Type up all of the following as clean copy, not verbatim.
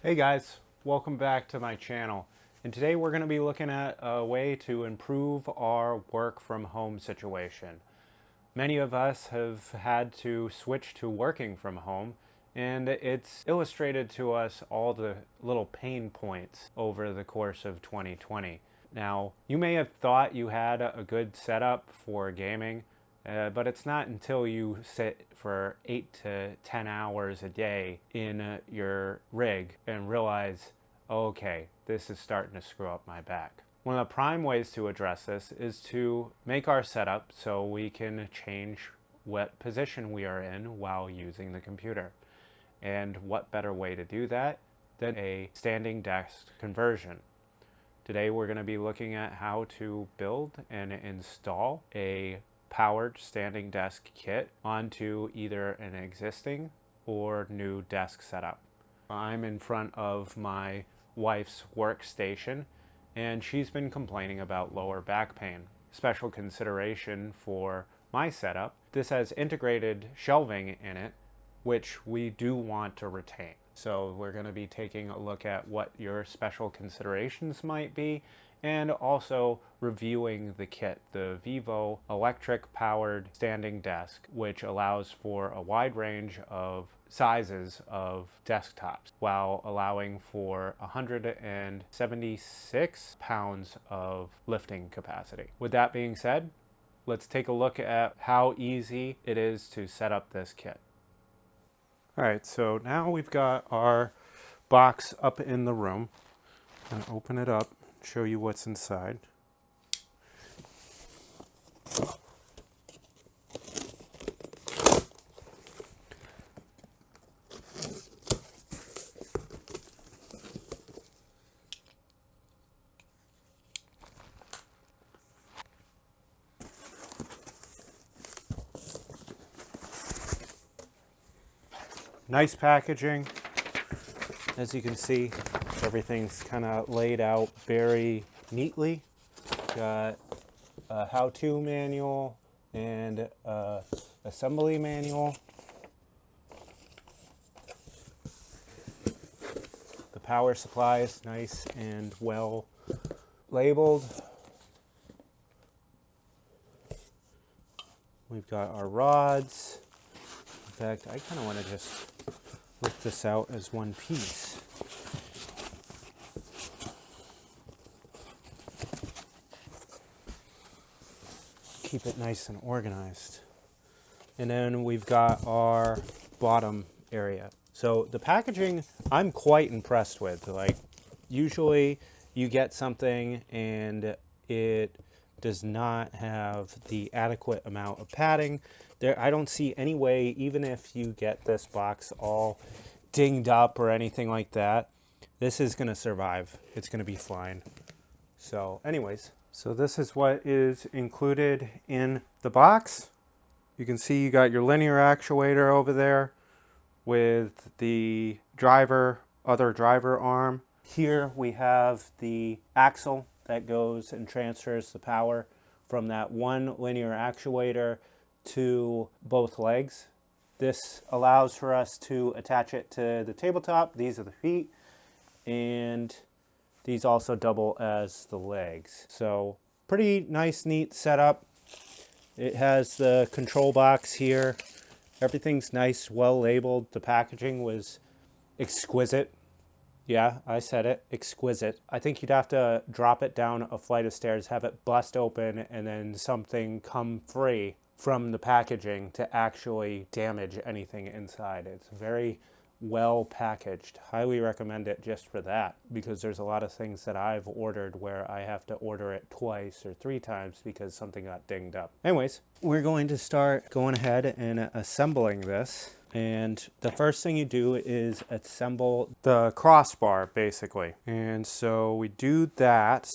Hey guys, welcome back to my channel. And today we're going to be looking at a way to improve our work from home situation. Many of us have had to switch to working from home, and it's illustrated to us all the little pain points over the course of 2020. Now, you may have thought you had a good setup for gaming, but it's not until you sit for 8 to 10 hours a day in your rig and realize, oh, okay, this is starting to screw up my back. One of the prime ways to address this is to make our setup so we can change what position we are in while using the computer. And what better way to do that than a standing desk conversion? Today we're going to be looking at how to build and install a powered standing desk kit onto either an existing or new desk setup. I'm in front of my wife's workstation and she's been complaining about lower back pain. Special consideration for my setup, this has integrated shelving in it, which we do want to retain. So we're going to be taking a look at what your special considerations might be and also reviewing the kit, the VIVO electric powered standing desk, which allows for a wide range of sizes of desktops while allowing for 176 pounds of lifting capacity. With that being said, let's take a look at how easy it is to set up this kit. All right, so now we've got our box up in the room. I'm going to open it up, show you what's inside. Nice packaging. As you can see, everything's kind of laid out very neatly. Got a how-to manual and a assembly manual. The power supply is nice and well labeled. We've got our rods. In fact, I kind of want to just rip this out as one piece. Keep it nice and organized. And then we've got our bottom area. So the packaging, I'm quite impressed with. Like, usually you get something and it does not have the adequate amount of padding. I don't see any way, even if you get this box all dinged up or anything like that, this is going to survive. It's going to be fine. So anyways, so this is what is included in the box. You can see you got your linear actuator over there with the other driver arm. Here we have the axle that goes and transfers the power from that one linear actuator to both legs. This allows for us to attach it to the tabletop. These are the feet, and these also double as the legs. So pretty nice, neat setup. It has the control box here. Everything's nice, well labeled. The packaging was exquisite. Yeah, I said it, exquisite. I think you'd have to drop it down a flight of stairs, have it bust open, and then something come free from the packaging to actually damage anything inside. It's very well packaged. Highly recommend it just for that, because there's a lot of things that I've ordered where I have to order it twice or 3 times because something got dinged up. Anyways, we're going to start going ahead and assembling this. And the first thing you do is assemble the crossbar, basically. And so we do that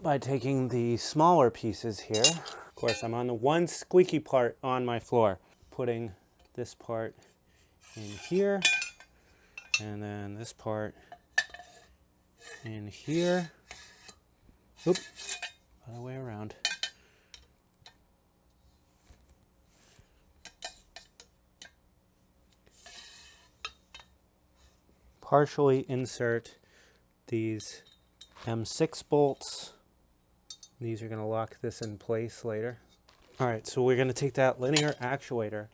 by taking the smaller pieces here. Of course, I'm on the one squeaky part on my floor. Putting this part in here, and then this part in here. Oop, other way around. partially insert these M6 bolts. These are going to lock this in place later. All right, so we're going to take that linear actuator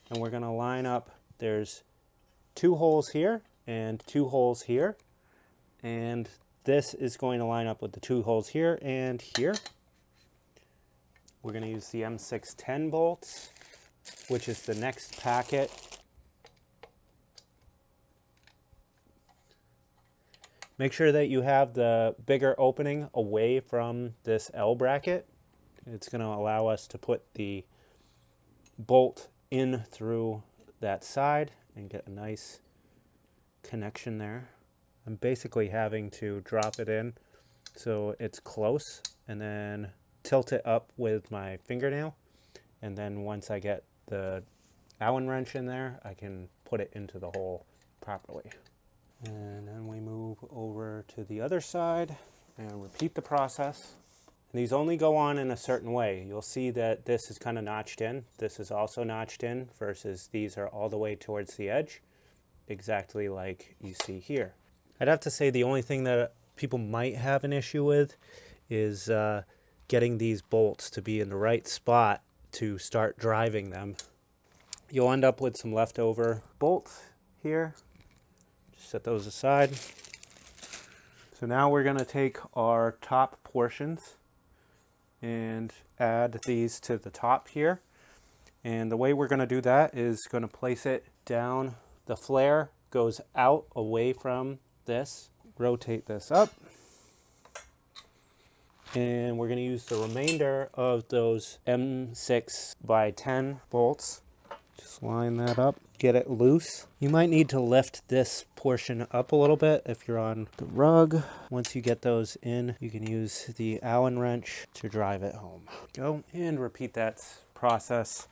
and we're going to line up. There's 2 holes here and 2 holes here. And this is going to line up with the 2 holes here and here. We're going to use the M610 bolts, which is the next packet. Make sure that you have the bigger opening away from this L bracket. It's going to allow us to put the bolt in through that side and get a nice connection there. I'm basically having to drop it in so it's close and then tilt it up with my fingernail. And then once I get the Allen wrench in there, I can put it into the hole properly. And then we move over to the other side and repeat the process. And these only go on in a certain way. You'll see that this is kind of notched in. This is also notched in versus these are all the way towards the edge, exactly like you see here. I'd have to say the only thing that people might have an issue with is getting these bolts to be in the right spot to start driving them. You'll end up with some leftover bolts here. Just set those aside. So now we're going to take our top portions and add these to the top here. And the way we're going to do that is going to place it down. The flare goes out away from this. Rotate this up. And we're going to use the remainder of those M6 by 10 bolts. Just line that up, get it loose. You might need to lift this portion up a little bit if you're on the rug. Once you get those in, you can use the Allen wrench to drive it home. Go and repeat that process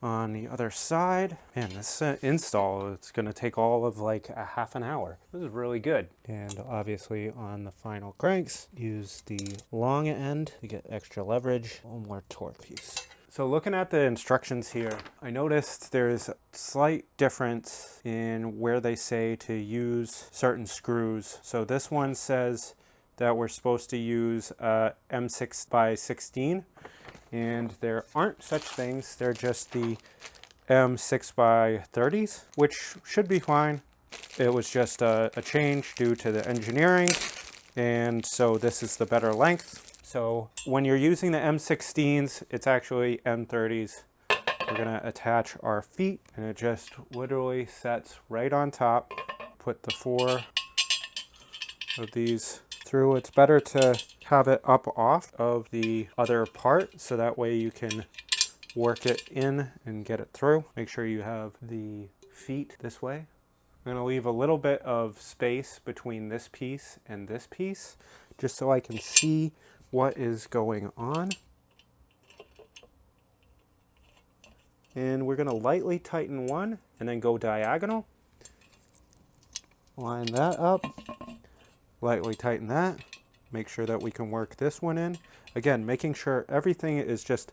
on the other side. Man, this install, it's going to take all of like a half an hour. This is really good. And obviously on the final cranks, use the long end to get extra leverage. One more torque piece. So looking at the instructions here, I noticed there's a slight difference in where they say to use certain screws. So this one says that we're supposed to use M6 by 16. And there aren't such things. They're just the M6 by 30s, which should be fine. It was just a change due to the engineering. And so this is the better length. So when you're using the M16s, it's actually M30s. We're gonna attach our feet and it just literally sets right on top. Put the 4 of these through. It's better to have it up off of the other part so that way you can work it in and get it through. Make sure you have the feet this way. I'm going to leave a little bit of space between this piece and this piece just so I can see what is going on. And we're going to lightly tighten one and then go diagonal. Line that up. Lightly tighten that. Make sure that we can work this one in. Again, making sure everything is just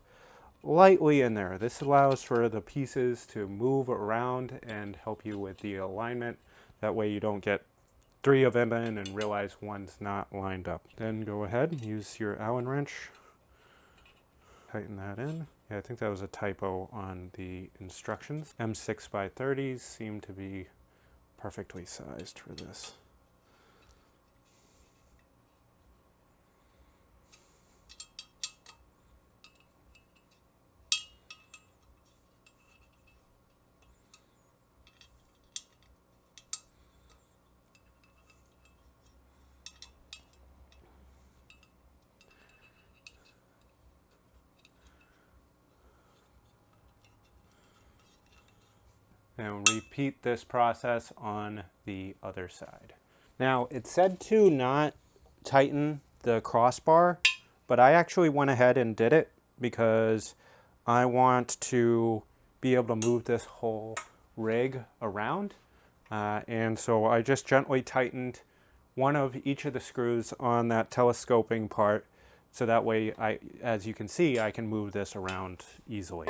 lightly in there. This allows for the pieces to move around and help you with the alignment. That way you don't get 3 of them in and realize one's not lined up. Then go ahead and use your Allen wrench. Tighten that in. Yeah, I think that was a typo on the instructions. M6 by 30s seem to be perfectly sized for this. And repeat this process on the other side. Now, it said to not tighten the crossbar, but I actually went ahead and did it because I want to be able to move this whole rig around. And so I just gently tightened one of each of the screws on that telescoping part. So that way, as you can see, I can move this around easily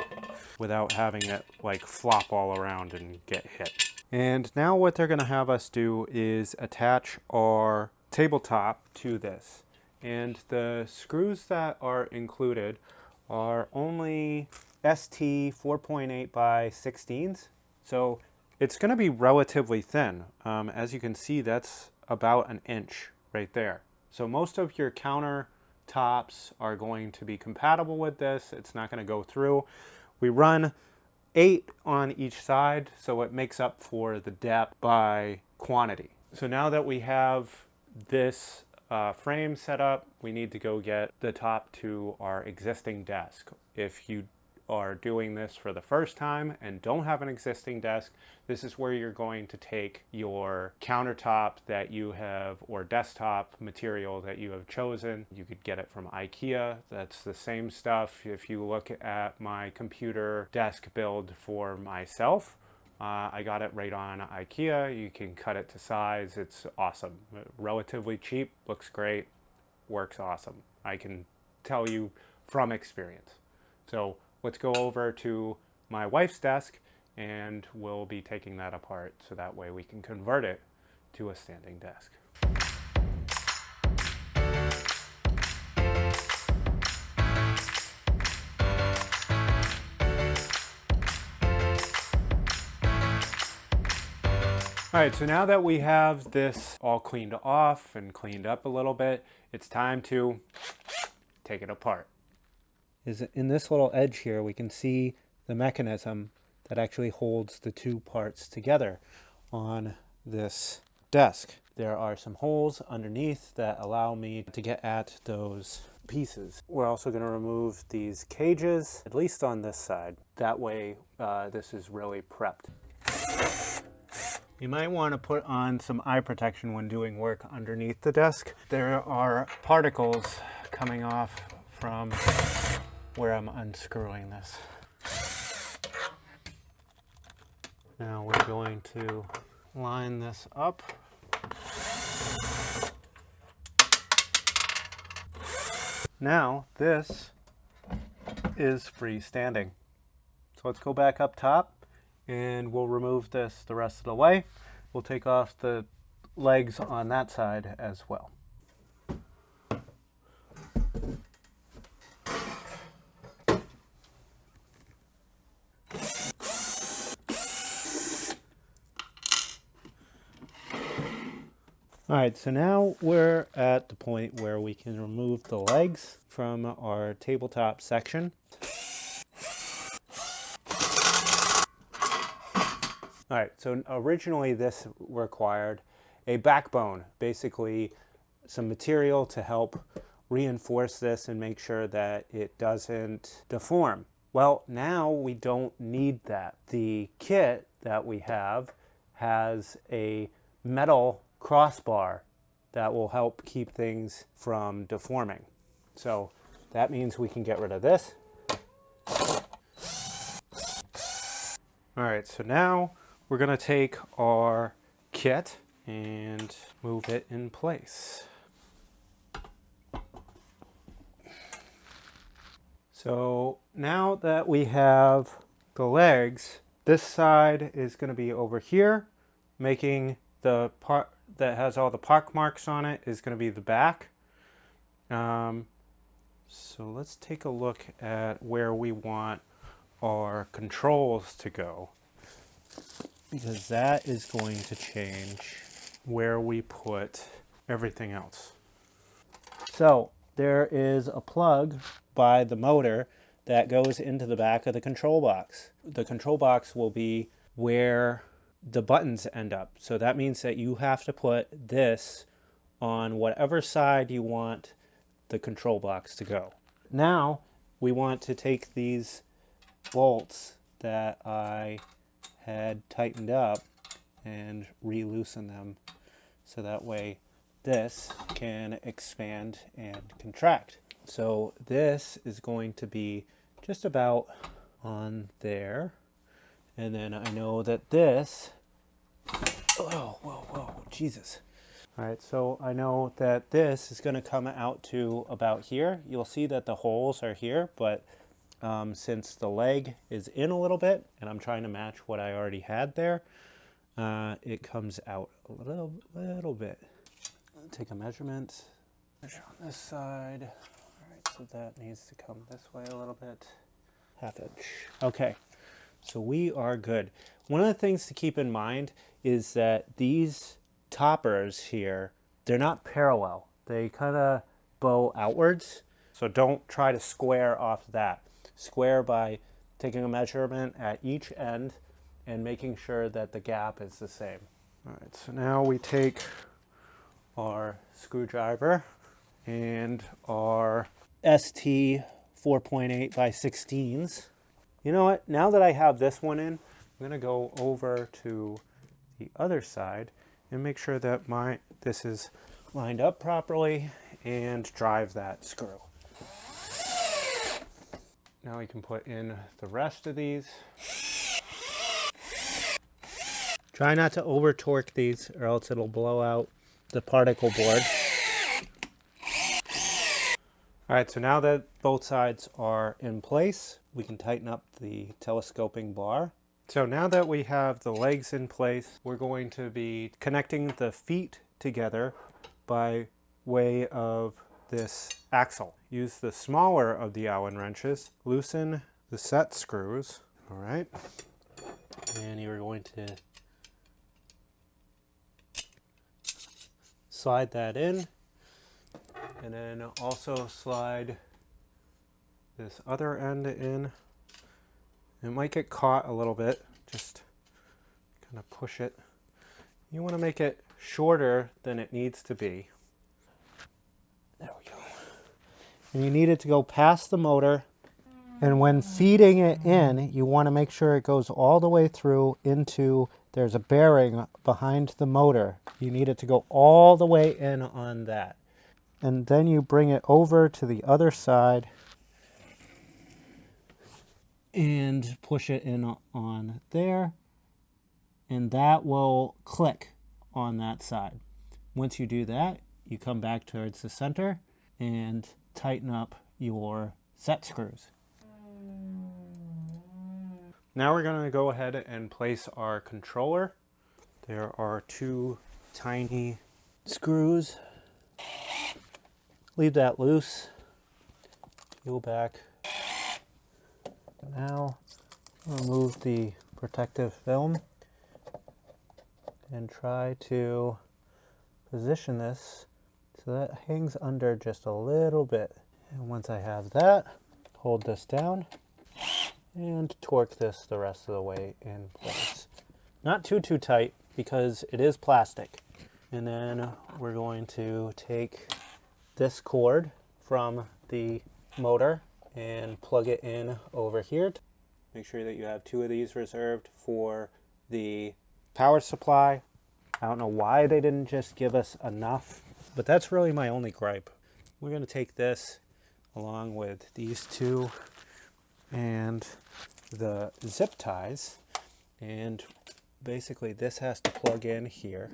without having it like flop all around and get hit. And now what they're going to have us do is attach our tabletop to this. And the screws that are included are only ST 4.8 by 16s. So it's going to be relatively thin. As you can see, that's about an inch right there. So most of your countertops are going to be compatible with this. It's not going to go through. We run 8 on each side, so it makes up for the depth by quantity. So now that we have this frame set up, we need to go get the top to our existing desk. If you are doing this for the first time and don't have an existing desk, this is where you're going to take your countertop that you have, or desktop material that you have chosen. You could get it from IKEA. That's the same stuff. If you look at my computer desk build for myself, I got it right on IKEA. You can cut it to size. It's awesome. Relatively cheap, looks great, works awesome. I can tell you from experience. So let's go over to my wife's desk and we'll be taking that apart so that way we can convert it to a standing desk. All right, so now that we have this all cleaned off and cleaned up a little bit, it's time to take it apart. In this little edge here, we can see the mechanism that actually holds the two parts together on this desk. There are some holes underneath that allow me to get at those pieces. We're also going to remove these cages, at least on this side. That way, this is really prepped. You might want to put on some eye protection when doing work underneath the desk. There are particles coming off from where I'm unscrewing this. Now we're going to line this up. Now this is freestanding. So let's go back up top and we'll remove this the rest of the way. We'll take off the legs on that side as well. All right, so now we're at the point where we can remove the legs from our tabletop section. All right, so originally this required a backbone, basically some material to help reinforce this and make sure that it doesn't deform. Well, now we don't need that. The kit that we have has a metal crossbar that will help keep things from deforming. So that means we can get rid of this. All right, so now we're going to take our kit and move it in place. So now that we have the legs, this side is going to be over here, making the part that has all the pock marks on it is going to be the back. So let's take a look at where we want our controls to go, because that is going to change where we put everything else. So there is a plug by the motor that goes into the back of the control box. The control box will be where the buttons end up. So that means that you have to put this on whatever side you want the control box to go. Now we want to take these bolts that I had tightened up and re-loosen them so that way this can expand and contract. So this is going to be just about on there. And then I know that this, whoa, Jesus. All right, so I know that this is going to come out to about here. You'll see that the holes are here, but since the leg is in a little bit, and I'm trying to match what I already had there, it comes out a little bit. Take a measurement. Measure on this side. All right, so that needs to come this way a little bit. 1/2 inch. Okay, so we are good. One of the things to keep in mind is that these toppers here, they're not parallel. They kind of bow outwards. So don't try to square off that. Square by taking a measurement at each end and making sure that the gap is the same. All right, so now we take our screwdriver and our ST 4.8 by 16s. You know what? Now that I have this one in, I'm gonna go over to the other side and make sure that this is lined up properly and drive that screw. Now we can put in the rest of these. Try not to over torque these or else it'll blow out the particle board. All right, so now that both sides are in place, we can tighten up the telescoping bar. So now that we have the legs in place, we're going to be connecting the feet together by way of this axle. Use the smaller of the Allen wrenches, loosen the set screws, all right? And you're going to slide that in, and then also slide this other end in. It might get caught a little bit, just kind of push it. You want to make it shorter than it needs to be. There we go. And you need it to go past the motor. And when feeding it in, you want to make sure it goes all the way through into, there's a bearing behind the motor. You need it to go all the way in on that. And then you bring it over to the other side and push it in on there. And that will click on that side. Once you do that, you come back towards the center and tighten up your set screws. Now we're going to go ahead and place our controller. There are 2 tiny screws. Leave that loose. Peel back. Now remove the protective film and try to position this so that hangs under just a little bit. And once I have that, hold this down and torque this the rest of the way in place. Not too tight because it is plastic. And then we're going to take this cord from the motor and plug it in over here. Make sure that you have 2 of these reserved for the power supply. I don't know why they didn't just give us enough, but that's really my only gripe. We're going to take this along with these 2 and the zip ties, and basically this has to plug in here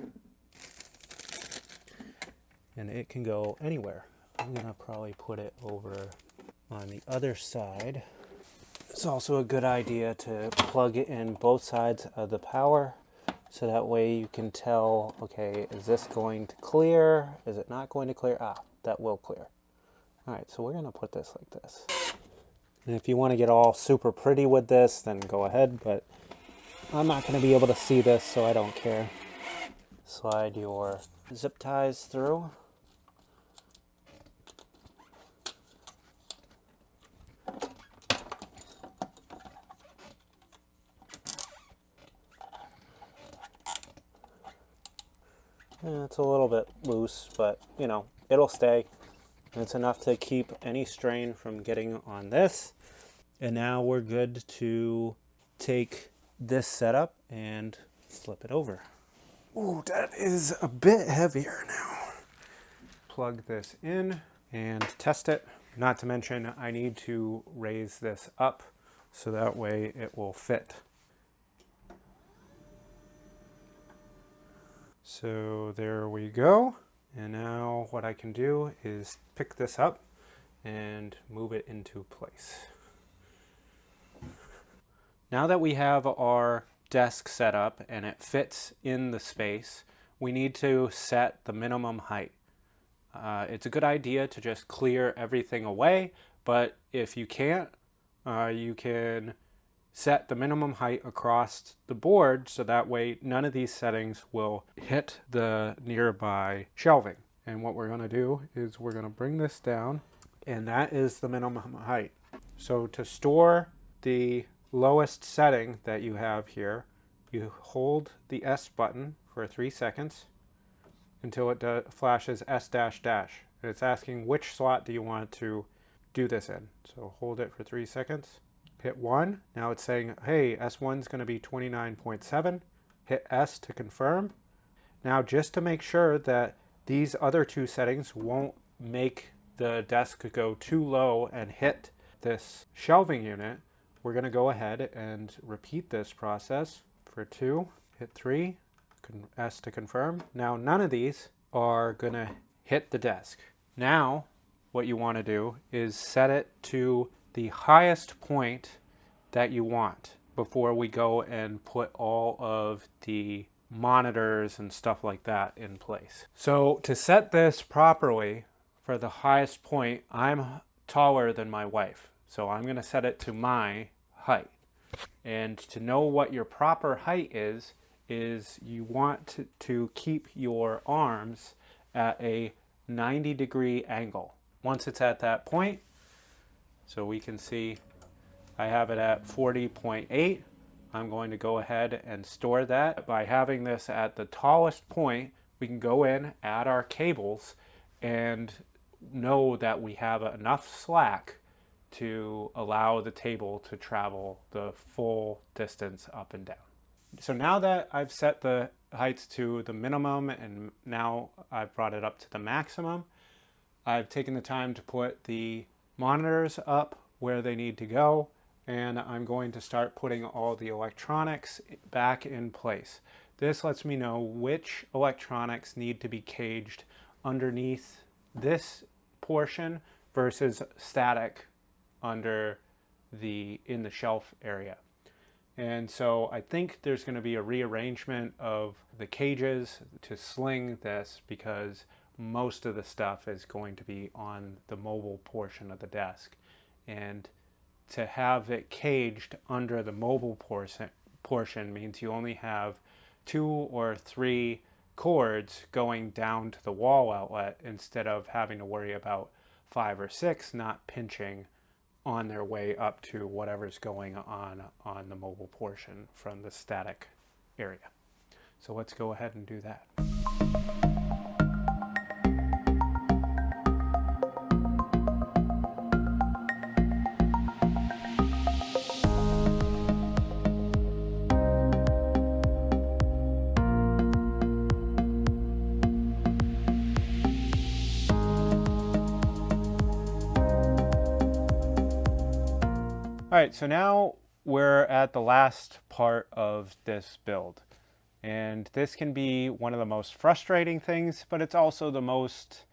and it can go anywhere. I'm going to probably put it over on the other side. It's also a good idea to plug it in both sides of the power so that way you can tell, okay, is this going to clear? Is it not going to clear? Ah, that will clear. All right, so we're going to put this like this. And if you want to get all super pretty with this, then go ahead, but I'm not going to be able to see this, so I don't care. Slide your zip ties through. It's a little bit loose, but you know, it'll stay. It's enough to keep any strain from getting on this. And now we're good to take this setup and flip it over. Ooh, that is a bit heavier now. Plug this in and test it. Not to mention, I need to raise this up so that way it will fit. So there we go. And now what I can do is pick this up and move it into place. Now that we have our desk setup and it fits in the space, we need to set the minimum height. It's a good idea to just clear everything away, but if you can't, you can set the minimum height across the board so that way none of these settings will hit the nearby shelving. And what we're going to do is we're going to bring this down, and that is the minimum height. So to store the lowest setting that you have here, you hold the S button for 3 seconds until it flashes S dash dash. And it's asking which slot do you want to do this in. So hold it for 3 seconds. Hit 1. Now it's saying, hey, S1 is going to be 29.7. Hit S to confirm. Now just to make sure that these other 2 settings won't make the desk go too low and hit this shelving unit, we're going to go ahead and repeat this process for 2. Hit 3. S to confirm. Now none of these are going to hit the desk. Now what you want to do is set it to the highest point that you want before we go and put all of the monitors and stuff like that in place. So to set this properly for the highest point, I'm taller than my wife. So I'm going to set it to my height. And to know what your proper height is you want to keep your arms at a 90-degree angle. Once it's at that point, so we can see I have it at 40.8. I'm going to go ahead and store that. By having this at the tallest point, we can go in, add our cables, and know that we have enough slack to allow the table to travel the full distance up and down. So now that I've set the heights to the minimum and now I've brought it up to the maximum, I've taken the time to put the monitors up where they need to go, and I'm going to start putting all the electronics back in place. This lets me know which electronics need to be caged underneath this portion versus static under in the shelf area. And so I think there's going to be a rearrangement of the cages to sling this because most of the stuff is going to be on the mobile portion of the desk. And to have it caged under the mobile portion means you only have 2 or 3 cords going down to the wall outlet instead of having to worry about 5 or 6 not pinching on their way up to whatever's going on the mobile portion from the static area. So let's go ahead and do that. All right, so now we're at the last part of this build. And this can be one of the most frustrating things, but it's also the most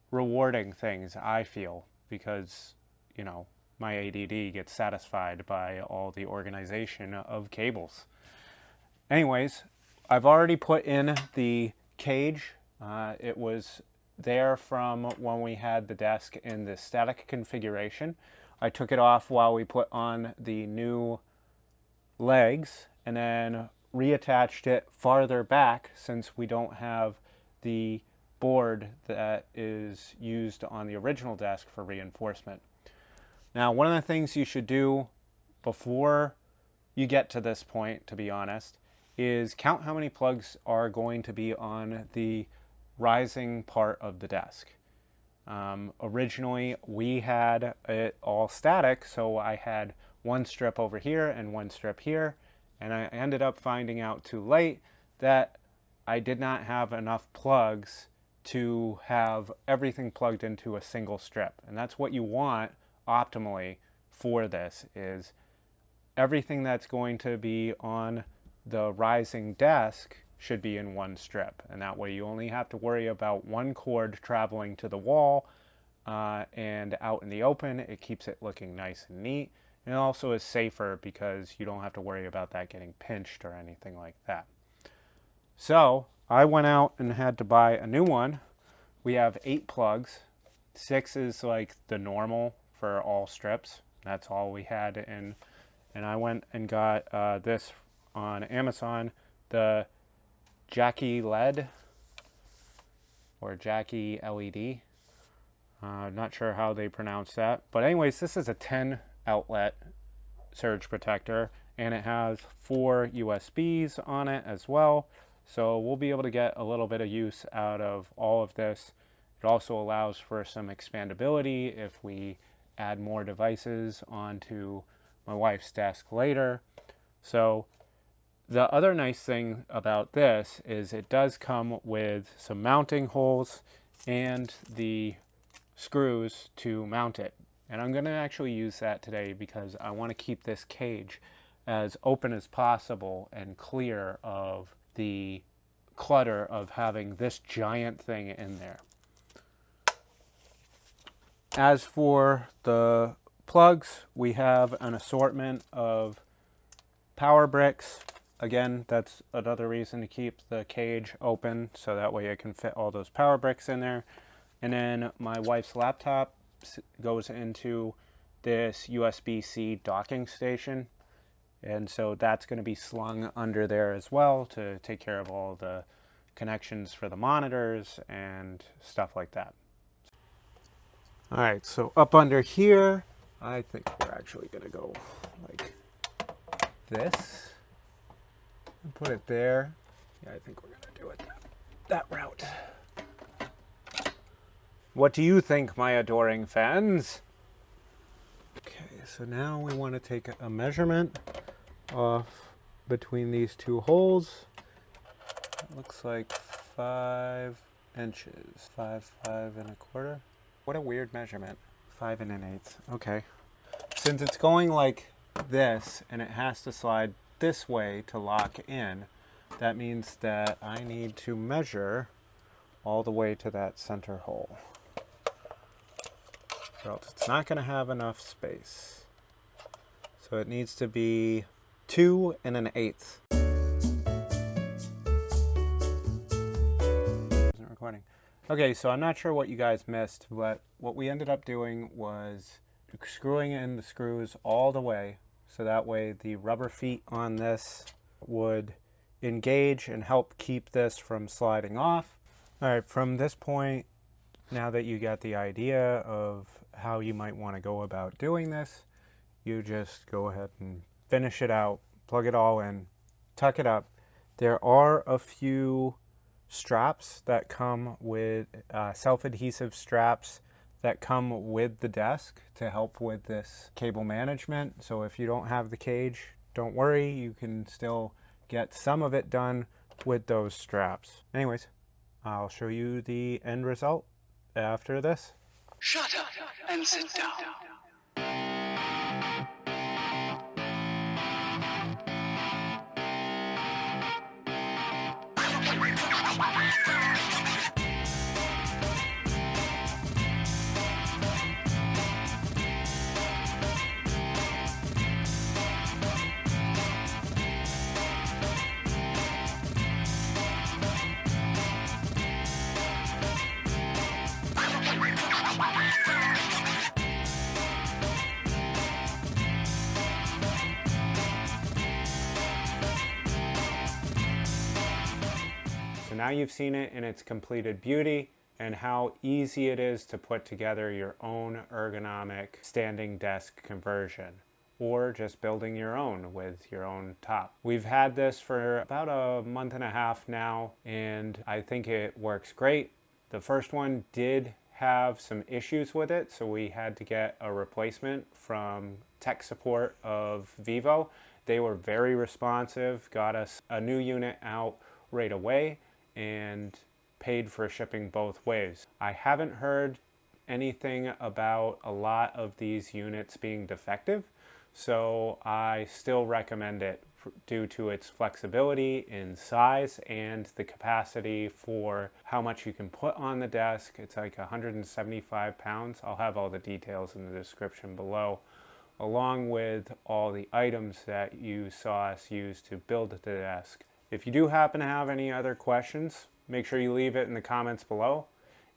rewarding things, I feel, because, you know, my ADD gets satisfied by all the organization of cables. Anyways, I've already put in the cage. It was there from when we had the desk in the static configuration. I took it off while we put on the new legs and then reattached it farther back since we don't have the board that is used on the original desk for reinforcement. Now, one of the things you should do before you get to this point, to be honest, is count how many plugs are going to be on the rising part of the desk. Originally, we had it all static, so I had 1 strip over here and 1 strip here, and I ended up finding out too late that I did not have enough plugs to have everything plugged into a single strip. And that's what you want optimally for this, is everything that's going to be on the rising desk should be in 1 strip, and that way you only have to worry about 1 cord traveling to the wall and out in the open. It keeps it looking nice and neat, And it also is safer because you don't have to worry about that getting pinched or anything like that. So I went out and had to buy a new one. We have 8 plugs. 6 is like the normal for all strips. That's all we had in. And I went and got this on Amazon, the JACKYLED or JACKYLED. Not sure how they pronounce that. But anyways, this is a 10 outlet surge protector, and it has 4 USBs on it as well. So we'll be able to get a little bit of use out of all of this. It also allows for some expandability if we add more devices onto my wife's desk later. So the other nice thing about this is it does come with some mounting holes and the screws to mount it. And I'm going to actually use that today because I want to keep this cage as open as possible and clear of the clutter of having this giant thing in there. As for the plugs, we have an assortment of power bricks. Again, that's another reason to keep the cage open, so that way I can fit all those power bricks in there. And then my wife's laptop goes into this USB-C docking station. And so that's going to be slung under there as well to take care of all the connections for the monitors and stuff like that. All right, so up under here, I think we're actually going to go like this and put it there. Yeah, I think we're going to do it that route. What do you think, my adoring fans? Okay, so now we want to take a measurement off between these 2 holes. It looks like 5 inches. 5 1/4. What a weird measurement. 5 1/8. Okay. Since it's going like this and it has to slide this way to lock in, that means that I need to measure all the way to that center hole. Or else it's not going to have enough space. So it needs to be 2 1/8. Isn't recording. Okay, so I'm not sure what you guys missed, but what we ended up doing was screwing in the screws all the way, so that way the rubber feet on this would engage and help keep this from sliding off. All right, from this point, now that you got the idea of how you might want to go about doing this, you just go ahead and finish it out, plug it all in, tuck it up. There are a few straps that come with self-adhesive straps that come with the desk to help with this cable management. So if you don't have the cage, don't worry, you can still get some of it done with those straps. Anyways, I'll show you the end result after this. Shut up and sit down. So now you've seen it in its completed beauty and how easy it is to put together your own ergonomic standing desk conversion, or just building your own with your own top. We've had this for about a month and a half now, and I think it works great. The first one did have some issues with it, so we had to get a replacement from tech support of VIVO. They were very responsive, got us a new unit out right away, and paid for shipping both ways. I haven't heard anything about a lot of these units being defective, so I still recommend it due to its flexibility in size and the capacity for how much you can put on the desk. It's like 175 pounds. I'll have all the details in the description below along with all the items that you saw us use to build the desk. If you do happen to have any other questions, make sure you leave it in the comments below.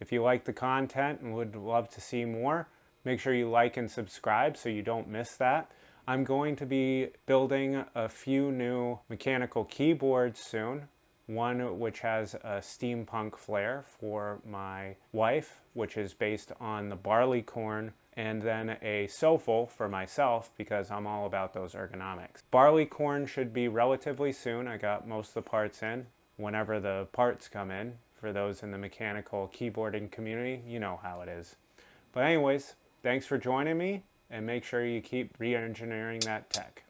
If you like the content and would love to see more, make sure you like and subscribe so you don't miss that. I'm going to be building a few new mechanical keyboards soon. One which has a steampunk flair for my wife, which is based on the barley corn, and then a Sofel for myself because I'm all about those ergonomics. Barley corn should be relatively soon. I got most of the parts in. Whenever the parts come in, for those in the mechanical keyboarding community, you know how it is. But anyways, thanks for joining me, and make sure you keep re-engineering that tech.